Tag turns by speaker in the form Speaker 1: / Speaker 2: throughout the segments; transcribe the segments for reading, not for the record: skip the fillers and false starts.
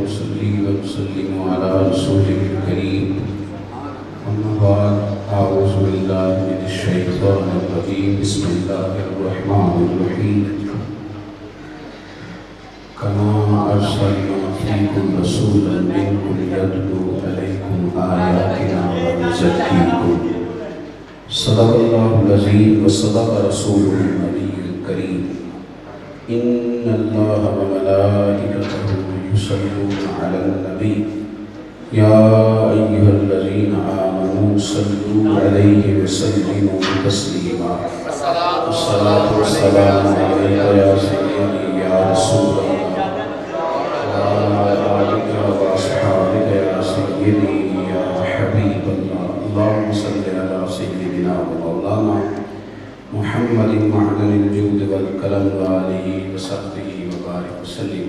Speaker 1: ونصلي ونسلم على رسوله الكريم أما بعد أعوذ بالله من الشيطان الرجيم بسم الله الرحمن الرحيم كما أرسلنا فيكم رسولا منكم يتلو عليكم آياتنا ويزكيكم صدق الله العظيم وصدق رسوله النبي الكريم إن الله وملائكته يصلون على النبي يا أيها الذين آمنوا صلوا عليه وسلموا تسليما الصلاة والسلام عليك يا سيدي يا رسول الله وعلى آلك وأصحابك يا سيدي يا حبيب الله اللهم صل على سيدنا ومولانا محمد معدن الجود والکرم وآلہ وصحبہ وبارک وسلم۔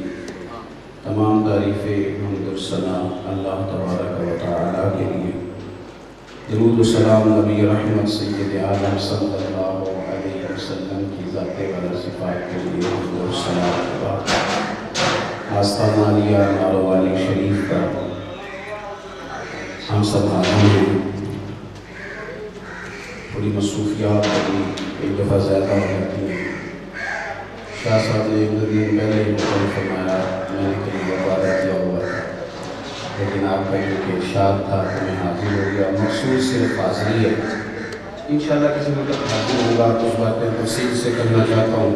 Speaker 1: تمام تعریفیں حمد و ثنا اللہ تبارک و تعالیٰ کے لیے، درود و سلام نبی رحمت سید عالم صلی اللہ علیہ وسلم کی ذات والا صفات کے لیے حمد و ثنا کے بعد آستانہ عالیہ نارو والی شریف کا ہم سب حاضر ہیں۔ تھوڑی مصروفیات ابھی ایک دفعہ زیادہ ہو جاتی ہیں۔ شاہ صاحب نے ایک دو دن پہلے ہی مقرر فرمایا، میں نے کہیں وعدہ کیا ہوا تھا، لیکن آپ کا یہ ارشاد تھا کہ میں حاضر ہو گیا۔ مقصود صرف حاضری ہے، انشاءاللہ کسی وقت حاضر ہوں گا۔ کچھ باتیں تفصیل سے کرنا چاہتا ہوں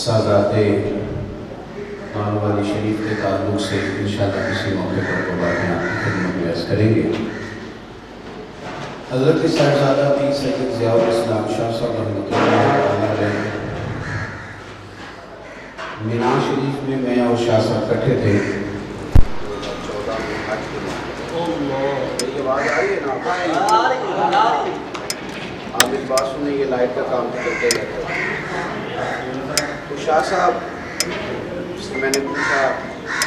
Speaker 1: سادات نارو والی شریف کے تعلق سے، انشاءاللہ کسی موقع پر وہ باتیں آپ کی خدمت میں عرض کریں گے۔ حضرت صاحبزادہ پیر سید ضیاء الاسلام شاہ صاحب رحمۃ اللہ علیہ مینا شریف میں میں اور شاہ صاحب کٹھے تھے۔ میری آواز آ رہی ہے نا؟ عامر باسو نے یہ لائٹ کا کام کرتے رہتے ہیں۔ تو شاہ صاحب سے میں نے پوچھا،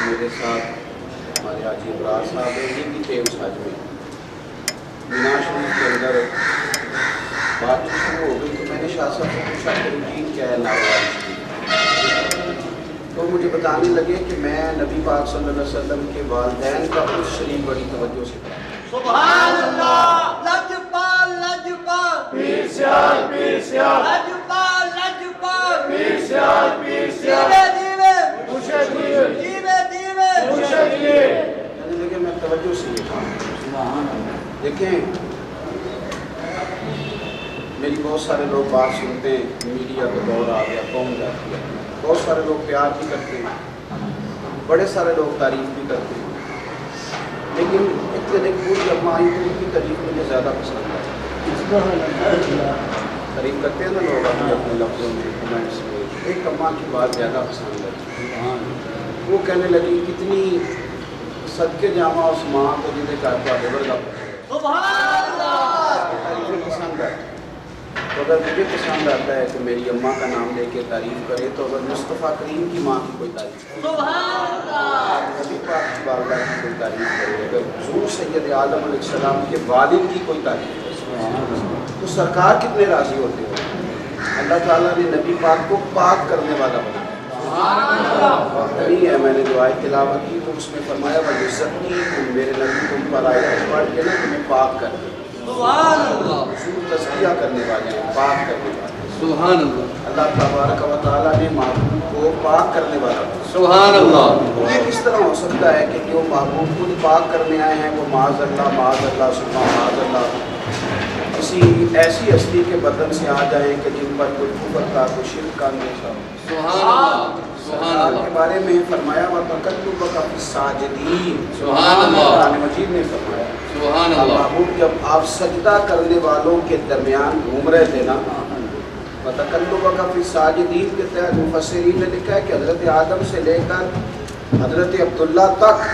Speaker 1: میرے ساتھ ہمارے حاجی ابرار صاحب ہیں، یہ بھی تھے اس حج میں۔ مینا شریف کے اندر بات شروع ہو گئی تو میں نے شاہ صاحب سے پوچھا کہ روٹین کیا ہے نارو والی شریف؟ تو مجھے بتانے لگے کہ میں نبی پاک صلی اللہ علیہ وسلم کے والدین کا اس شریف بڑی توجہ سے پڑھا۔
Speaker 2: سبحان اللہ، لجپال لجپال
Speaker 3: پیر سیال پیر سیال
Speaker 2: لجپال لجپال
Speaker 3: پیر سیال پیر سیال
Speaker 2: دیوے
Speaker 3: پوچھے دیئے
Speaker 2: دیوے دیوے
Speaker 3: پوچھے دیئے۔
Speaker 1: کہنے لگے میں توجہ سے دیکھا۔ دیکھیں میری بہت سارے لوگ بات سنتے ہیں، میڈیا کا دور آ گیا، قوم جاتی ہے، بہت سارے لوگ پیار بھی کرتے ہیں، بڑے سارے لوگ تعریف بھی کرتے ہیں، لیکن ایک پوری اما آئی تو ان کی تعریف مجھے زیادہ پسند ہے۔ تعریف کرتے ہیں نا لوگ اپنے اپنے لفظوں میں، کمنٹس میں، ایک اما کی بات زیادہ پسند ہے۔ وہ کہنے لگی کتنی صدقے جامع اس ماں کو جنہیں کہتا ہے ورگا
Speaker 2: سبحان اللہ۔
Speaker 1: تعریفیں پسند ہے۔ تو اگر مجھے پسند آتا ہے کہ میری اماں کا نام لے کے تعریف کرے، تو اگر مصطفیٰ کریم کی ماں کی کوئی تعریف کرے،
Speaker 2: سبحان اللہ،
Speaker 1: نبی پاک کی والدہ کی کوئی تعریف کرے، اگر حضور سید عالم علیہ السلام کے والد کی کوئی تعریف کرے، تو سرکار کتنے راضی ہوتے ہیں۔ اللہ تعالیٰ نے نبی پاک کو پاک کرنے والا بنایا۔ نہیں ہے، میں نے جو آیت تلاوت کی تو اس میں فرمایا وَيُزَكِّيكُم، میرے نبی تم پر آیت پڑھ کے نا تمہیں پاک کر دے۔
Speaker 2: سبحان اللہ،
Speaker 1: حضور تزکیہ کرنے والے ہیں، پاک کرنے والے ہیں۔
Speaker 3: سبحان اللہ
Speaker 1: اللہ تبارک و تعالیٰ نے محبوب کو پاک کرنے والا بنایا۔
Speaker 3: سبحان اللہ۔
Speaker 1: یہ کس طرح ہو سکتا ہے کہ جو محبوب خود پاک کرنے آئے ہیں وہ معاذ اللہ ثم معاذ اللہ کسی ایسی ہستی کے بدن سے آ جائیں کہ جن پر کوئی کفر کا کوئی شرک کا اندیشہ ہو۔
Speaker 3: سبحان اللہ سبحان
Speaker 1: سرکار کے
Speaker 3: اللہ
Speaker 1: بارے میں فرمایا وَتَقَلُّبَكَ فِي السَّاجِدِينَ،
Speaker 3: سبحان اللہ۔
Speaker 1: قرآن مجید نے فرمایا
Speaker 3: سبحان اللہ۔
Speaker 1: محبوب جب آپ سجدہ کرنے والوں کے درمیان گھوم رہے تھے نا، وَتَقَلُّبَكَ فِي السَّاجِدِينَ کے تحت مفسرین نے لکھا ہے کہ حضرت آدم سے لے کر حضرت عبداللہ تک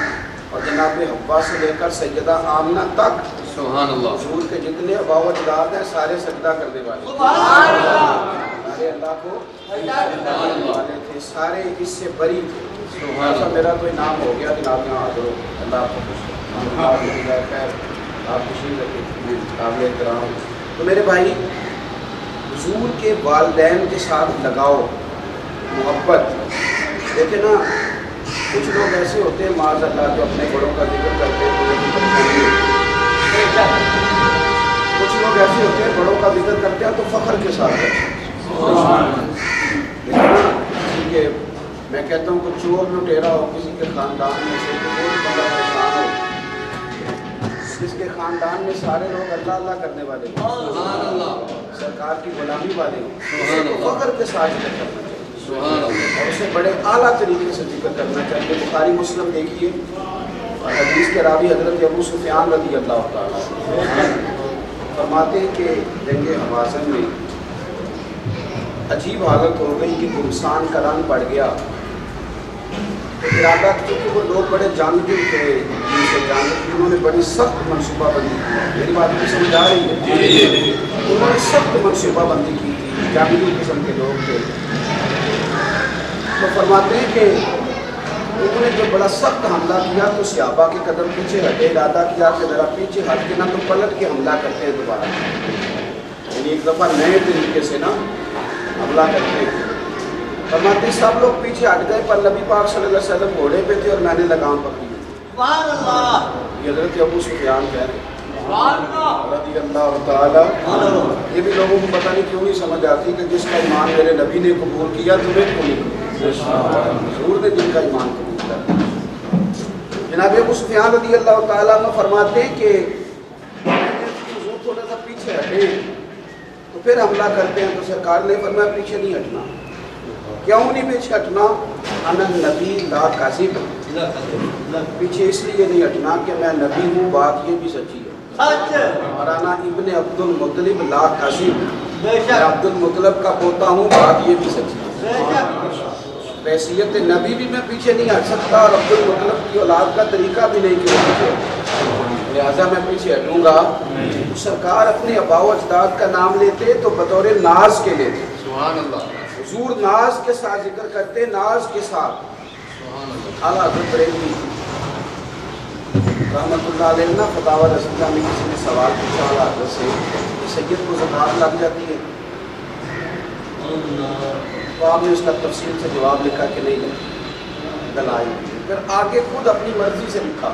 Speaker 1: اور جناب حوا سے لے کر سیدہ آمنہ تک
Speaker 3: سبحان اللہ۔
Speaker 1: حضور کے جتنے ابا و اجداد ہیں سارے سجدہ کرنے والے،
Speaker 2: سبحان اللہ،
Speaker 1: سارے اللہ کو والے تھے، سارے اس سے بری تھے۔
Speaker 3: سبحان اللہ۔
Speaker 1: میرا کوئی نام ہو گیا جناب یہاں حاضر ہو، اللہ آپ کو خوش خیر آپ خوشی رکھیں، قابل احترام۔ تو میرے بھائی حضور کے والدین کے ساتھ لگاؤ، محبت، دیکھیں نا
Speaker 4: کچھ لوگ ایسے ہوتے ہیں معاذ اللہ جو اپنے بڑوں کا ذکر کرتے ہیں تو لیکن پریشانی ہوتی ہے۔ کچھ لوگ ایسے ہوتے ہیں بڑوں کا ذکر کرتے ہیں تو فخر کے ساتھ کرتے ہیں۔ کہ میں کہتا ہوں کہ چور لٹیرا ہو کسی کے خاندان میں سے تو کوئی بڑا پریشان ہو، جس کے خاندان میں سارے لوگ اللہ اللہ کرنے والے ہوں،
Speaker 3: سبحان اللہ،
Speaker 4: سرکار کی غلامی والے ہوں، اسے تو فخر کے ساتھ ذکر کرنا چاہیے
Speaker 3: سبحان اللہ،
Speaker 4: اور اسے بڑے اعلیٰ طریقے سے ذکر کرنا چاہیے۔ بخاری مسلم دیکھیے اور حدیث کے راوی حضرت ابو سفیان رضی اللہ تعالیٰ فرماتے ہیں کہ جنگ حوازن میں عجیب حالت ہو گئی کہ گمسان کا رنگ پڑ گیا، تو ارادہ کیونکہ وہ لوگ بڑے جانتے تھے، ان سے جانتے، انہوں نے بڑی سخت منصوبہ بندی کی، میری بات کو سمجھ آ رہی ہے؟ انہوں نے سخت منصوبہ بندی کی تھی، جانگی قسم کے لوگ تھے۔ تو فرماتے ہیں کہ انہوں نے جو بڑا سخت حملہ کیا تو صحابہ کے قدم پیچھے ہٹے، ارادہ کیا کہ ذرا پیچھے ہٹ کے نہ تو پلٹ کے حملہ کرتے ہیں دوبارہ، یعنی ایک دفعہ نئے طریقے سے نا حملہ کرتے ہیں۔ فرماتے ہیں سب لوگ پیچھے ہٹ گئے پر نبی پاک صلی اللہ علیہ وسلم گھوڑے پہ تھے اور میں نے لگام پکڑی۔
Speaker 2: سبحان اللہ،
Speaker 4: یہ حضرت ابو سفیان کہہ رہے ہیں
Speaker 2: سبحان اللہ،
Speaker 4: رضی اللہ تعالیٰ۔ یہ بھی لوگوں کو پتہ نہیں کیوں نہیں سمجھ آتی کہ جس کا ایمان میرے نبی نے قبول کیا تمہیں کیوں نہیں، حضور نے جن کا ایمان قبول کیا۔ جناب ابو سفیان رضی اللہ تعالیٰ عنہ فرماتے ہیں کہ حضور تھوڑا سا پیچھے ہٹے تو پھر حملہ کرتے ہیں، تو سرکار نے فرمایا پیچھے نہیں ہٹنا۔ کیوں نہیں پیچھے ہٹنا؟ انا نبی لا کاذب، پیچھے اس لیے نہیں ہٹنا کہ میں نبی ہوں، بات یہ بھی سچی ہے،
Speaker 2: سچ،
Speaker 4: اور انا ابن عبد المطلب لا کاذب،
Speaker 2: بے
Speaker 4: میں
Speaker 2: شک،
Speaker 4: عبد المطلب کا پوتا ہوں، بات یہ بھی سچی ہے۔
Speaker 2: بے شک،
Speaker 4: حیثیت نبی بھی میں پیچھے نہیں ہٹ سکتا اور عبد المطلب کی اولاد کا طریقہ بھی نہیں کہ پیچھے، لہٰذا میں پیچھے ہٹوں گا۔ سرکار اپنے آباء و اجداد کا نام لیتے تو بطور ناز کے لیتے،
Speaker 3: سبحان اللہ،
Speaker 4: حضور ناز کے ساتھ ذکر کرتے، ناز کے ساتھ۔
Speaker 3: سبحان اللہ،
Speaker 4: اعلیٰ حضرت بریلوی رحمۃ اللہ علیہ نا فتاوی رسولہ میں کسی نے سوال پوچھا اعلیٰ حضرت سے کہ سید کو زکوٰۃ لگ جاتی ہے، تو آپ نے اس کا تفصیل سے جواب لکھا کہ نہیں لگتی، دلائل، پھر آگے خود اپنی مرضی سے لکھا،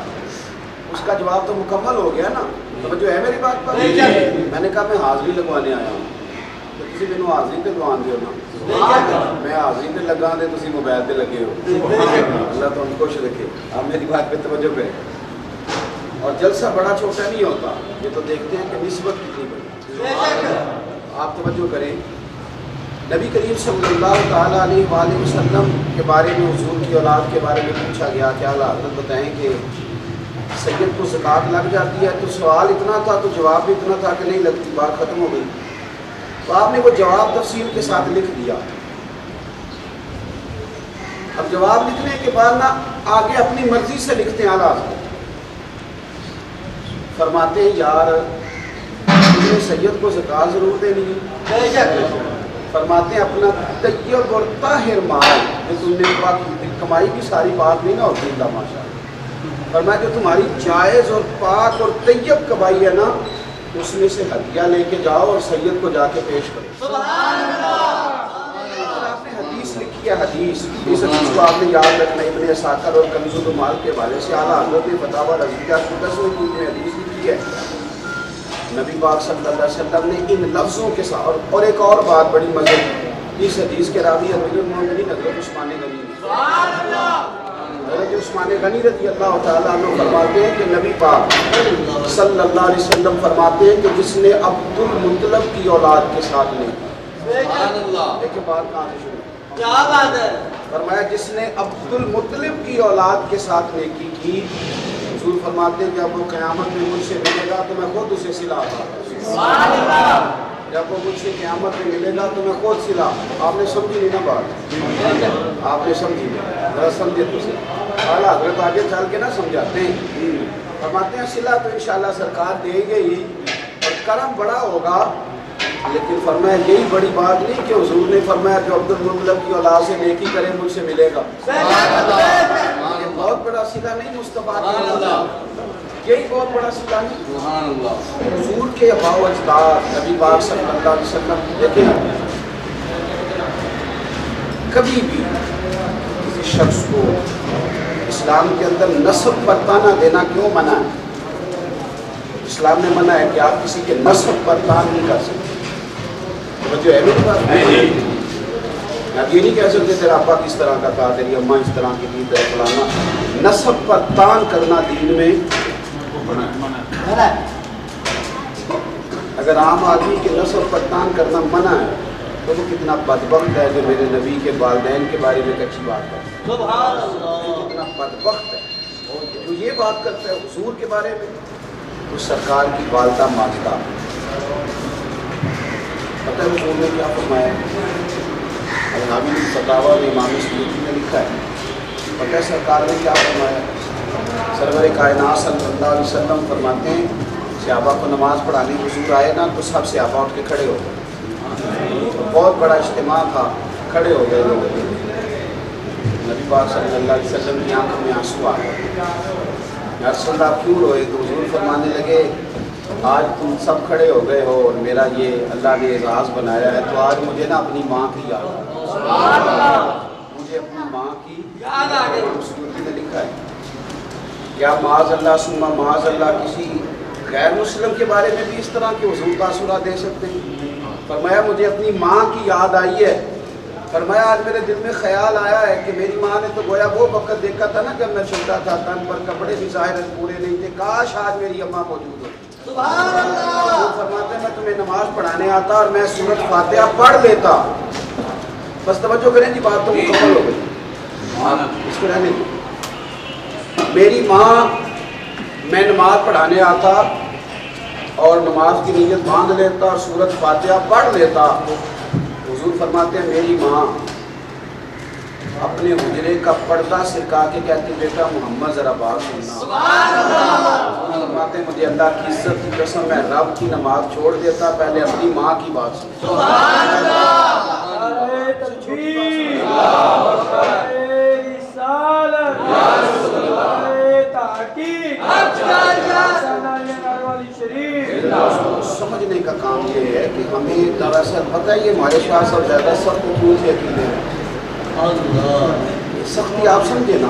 Speaker 4: اس کا جواب تو مکمل ہو گیا نا، توجہ ہے میری بات پر؟ میں نے کہا میں حاضری لگوانے آیا ہوں، تو کسی مینوں حاضری تے لگوان دیو نا، میں حاضری تے لگا دے تسی موبائل تے لگے ہو، اللہ تو ہم خوش رکھے۔ آپ میری بات پہ توجہ کریں، اور جلسہ بڑا چھوٹا نہیں ہوتا، یہ تو دیکھتے ہیں کہ نسبت کتنی بڑی۔
Speaker 2: بے شک،
Speaker 4: آپ توجہ کریں، نبی کریم صلی اللہ تعالیٰ علیہ وآلہ وسلم کے بارے میں، حضور کی اولاد کے بارے میں پوچھا گیا کہ اعلیٰ حضرت بتائیں کہ سید کو زکوٰۃ لگ جاتی ہے، تو سوال اتنا تھا تو جواب بھی اتنا تھا کہ نہیں لگتی، بات ختم ہو گئی۔ تو آپ نے وہ جواب تفصیل کے ساتھ لکھ دیا۔ اب جواب لکھنے کے بعد نا آگے اپنی مرضی سے لکھتے ہیں اعلیٰ حضرت، فرماتے ہیں یار تمہیں سید کو زکوٰۃ ضرور دینی ہے،
Speaker 2: بے شک،
Speaker 4: فرماتے ہیں اپنا طیب اور طاہر مال جو تم نے کمائی کی ساری بات نہیں نا ہوتی اللہ ماشاء اللہ، فرمایا جو تمہاری جائز اور پاک اور طیب کمائی ہے نا اس میں سے ہدیہ لے کے جاؤ اور سید کو جا کے پیش کرو۔
Speaker 2: سبحان اللہ،
Speaker 4: اور آپ نے حدیث لکھی ہے، حدیث اس حدیث کو آپ نے یاد رکھنا، ابن اساکر اور کنز المال کے حوالے سے اعلیٰ حضرت نے فتاوی رضیہ قدس میں حدیث لکھی ہے، نبی پاک صلی اللہ علیہ وسلم نے ان لفظوں کے ساتھ، اور ایک اور بات بڑی مزے کی، اس حدیث کے راوی امیر المومنین حضرت عثمان غنی ہیں،
Speaker 2: سبحان اللہ،
Speaker 4: حضرت عثمان غنی رضی اللہ تعالیٰ عنہ فرماتے ہیں کہ نبی پاک صلی اللہ علیہ وسلم فرماتے ہیں کہ جس نے عبد المطلب کی اولاد کے ساتھ نہیں،
Speaker 2: بے
Speaker 3: سبحان
Speaker 2: شک،
Speaker 3: اللہ،
Speaker 4: دیکھیں بات کہاں سے شروع ہے،
Speaker 2: کیا بات ہے،
Speaker 4: فرمایا جس نے عبد المطلب کی اولاد کے ساتھ نیکی کی، حضور فرماتے ہیں جب وہ قیامت میں مجھ سے ملے گا تو میں خود اسے صلہ عطا کروں گا،
Speaker 2: سبحان اللہ،
Speaker 4: جب وہ مجھ سے قیامت میں ملے گا تو میں خود صلہ۔ آپ نے سمجھی نہیں نا بات، آپ نے سمجھی نہیں، ذرا سمجھے تو صحیح، اعلیٰ حضرت آگے چل کے نہ سمجھاتے ہیں، فرماتے ہیں صلہ تو انشاءاللہ سرکار دے گے ہی اور کرم بڑا ہوگا، لیکن فرمایا یہی بڑی بات نہیں کہ حضور نے فرمایا جو عبد المطلب کی اولاد سے نیکی کرے مجھ سے ملے گا،
Speaker 2: بے شک، بے شک،
Speaker 4: یہ بہت بڑا صلہ نہیں مصطفیٰ کی اولاد، یہی بہت بڑا صلہ نہیں،
Speaker 3: سبحان اللہ،
Speaker 4: حضور کے آباء و اجداد نبی پاک صلی اللہ علیہ وسلم۔ دیکھیں کبھی بھی کسی شخص کو اسلام کے اندر نسب پر تانا دینا کیوں منع ہے؟ اسلام نے منع ہے کہ آپ کسی کے نسب پر تان نہیں کر سکتے. توجہ ہے میری بات؟ آپ یہ نہیں کہہ سکتے تیرا ابا کس طرح کا تھا، تیری اماں اس طرح کی تھی، تیرا فلانا. نسب پر تان کرنا دین میں منع ہے. اگر عام آدمی کے نسب پر تان کرنا منع ہے تو وہ کتنا بدبخت ہے جو میرے نبی کے والدین کے بارے میں ایک اچھی بات ہے.
Speaker 2: سبحان اللہ.
Speaker 4: کتنا بدبخت ہے جو یہ بات کرتا ہے حضور کے بارے میں. تو سرکار کی والدہ ماجدہ پتہ ہے حضور نے کیا فرمایا؟ الحاوی فتاوی میں امام سیوطی نے لکھا ہے. پتہ ہے سرکار نے کیا فرمایا؟ سرور کائنات صلی اللہ علیہ وسلم فرماتے ہیں صحابہ کو نماز پڑھانے حضور آئے نا تو سب صحابہ اٹھ کے کھڑے ہو گئے. بہت بڑا اجتماع تھا، کھڑے ہو گئے لوگ. نبی پاک صلی اللہ علیہ وسلم کی آنکھوں میں آنسو آ گئے. یا رسول اللہ کیوں روئے؟ تو حضور فرمانے لگے آج تم سب کھڑے ہو گئے ہو اور میرا یہ اللہ نے اعزاز بنایا ہے تو آج مجھے نا اپنی ماں کی یاد آ گئی. مجھے اپنی ماں کی
Speaker 2: یاد آ گئی.
Speaker 4: سیوطی نے لکھا ہے کیا معاذ اللہ ثم معاذ اللہ کسی غیر مسلم کے بارے میں بھی اس طرح کے حضور تاثرات دے سکتے ہیں؟ فرمایا مجھے اپنی ماں کی یاد آئی ہے. فرمایا آج میرے دل میں خیال آیا ہے کہ میری ماں نے تو گویا وہ وقت دیکھا تھا نا جب میں چھوٹا تھا، تن پر کپڑے بھی ظاہر پورے نہیں تھے، کاش آج میری اماں موجود ہوتی.
Speaker 2: سبحان اللہ.
Speaker 4: وہ فرماتے ہیں میں تمہیں نماز پڑھانے آتا اور میں سورۃ فاتحہ پڑھ لیتا. بس توجہ کریں جی، بات تو مکمل ہو گئی، اس کو رہنے دیں. میری ماں میں نماز پڑھانے آتا اور نماز کی نیت باندھ لیتا اور سورۃ فاتحہ پڑھ لیتا. حضور فرماتے ہیں میری ماں اپنے حجرے کا پردہ سرکا کے کہتی بیٹا محمد ذرا بات سننا. فرماتے ہیں مجھے اللہ کی عزت کی قسم میں رب کی نماز چھوڑ دیتا، پہلے اپنی ماں کی بات سنتا.
Speaker 2: سبحان اللہ. سمجھنے کا کام یہ ہے کہ ہمیں دراصل پتہ ہے یہ ہمارے شاہ صاحب زیادہ سخت اصول سے عقیدے ہیں. سختی آپ سمجھے نا.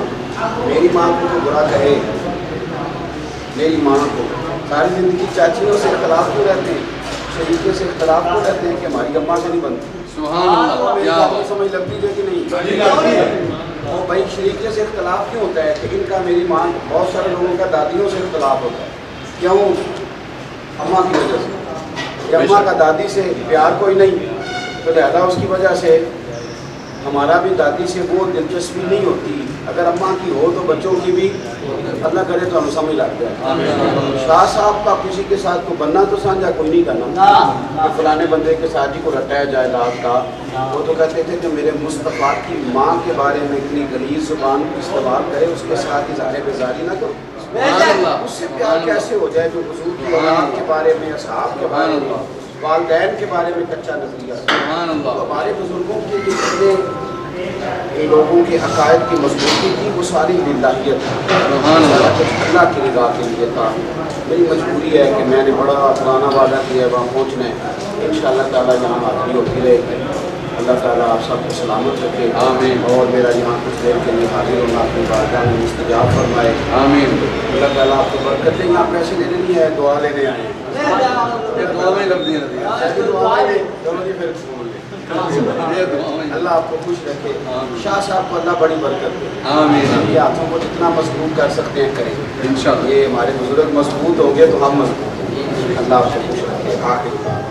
Speaker 2: میری ماں کو جو برا کہے، میری ماں کو ساری زندگی چاچیوں سے اختلاف کیوں رہتے ہیں، شریکوں سے اختلاف کیوں رہتے ہیں کہ ہماری اماں سے نہیں بنتی.
Speaker 3: سبحان اللہ.
Speaker 4: میری بات کو سمجھ لگتی ہے کہ نہیں؟ وہ بھائی شریکے سے اختلاف کیوں ہوتا ہے کہ ان کا میری ماں بہت سارے لوگوں کا دادیوں سے اختلاف ہوتا ہے. کیوں؟ اماں کی وجہ سے. کہ اماں کا دادی سے پیار کوئی نہیں تو لہذا اس کی وجہ سے ہمارا بھی دادی سے وہ دلچسپی نہیں ہوتی. اگر اماں کی ہو تو بچوں کی بھی اللہ کرے تو ہم سمجھ لگتا ہے. شاہ صاحب کا کسی کے ساتھ کو بننا تو سانجھا کوئی نہیں کرنا کہ فلانے بندے کے ساتھ ہی کو رٹایا جائے رات کا. وہ تو کہتے تھے کہ میرے مصطفیٰ کی ماں کے بارے میں اتنی غلیظ زبان استعمال کرے اس کے ساتھ اظہار بیزاری نہ کرو. اس سے پیار کیسے ہو جائے جو حضور کی اولاد کے بارے میں، اصحاب کے بارے میں، والدین کے بارے میں کچا نظریہ.
Speaker 3: سبحان اللہ.
Speaker 4: تو ہمارے بزرگوں کے جتنے لوگوں کے عقائد کی مضبوطی تھی وہ ساری للہیت تھی، اللہ کی رضا کے لیے تھا. میری مجبوری ہے کہ میں نے بڑا پرانا وعدہ کیا ہے وہاں پہنچنا ہے. انشاءاللہ تعالیٰ یہاں حاضری ہوتی رہے گی. اللہ تعالیٰ آپ سب کو سلامت رکھے.
Speaker 3: آمین.
Speaker 4: اور میرا یہاں کچھ دیر کے لیے حاضر ہونا اپنی بارگاہ میں مستجاب فرمائے.
Speaker 3: آمین.
Speaker 4: اللہ تعالیٰ آپ کو برکت دیں. آپ پیسے لینے نہیں آئے، دعا لینے آئے ہیں.
Speaker 3: یہ دعا میں لفظ نہیں رہتی.
Speaker 4: چلو جی پھر اللہ آپ کو خوش رکھے. شاہ صاحب کو اللہ بڑی برکت دے.
Speaker 3: آمین.
Speaker 4: یہ ہاتھوں کو جتنا مضبوط کر سکتے ہیں کریں.
Speaker 3: انشاءاللہ.
Speaker 4: یہ ہمارے بزرگ مضبوط ہوں گے تو ہم مضبوط ہوں گے. اللہ آپ کو خوش رکھے. آخر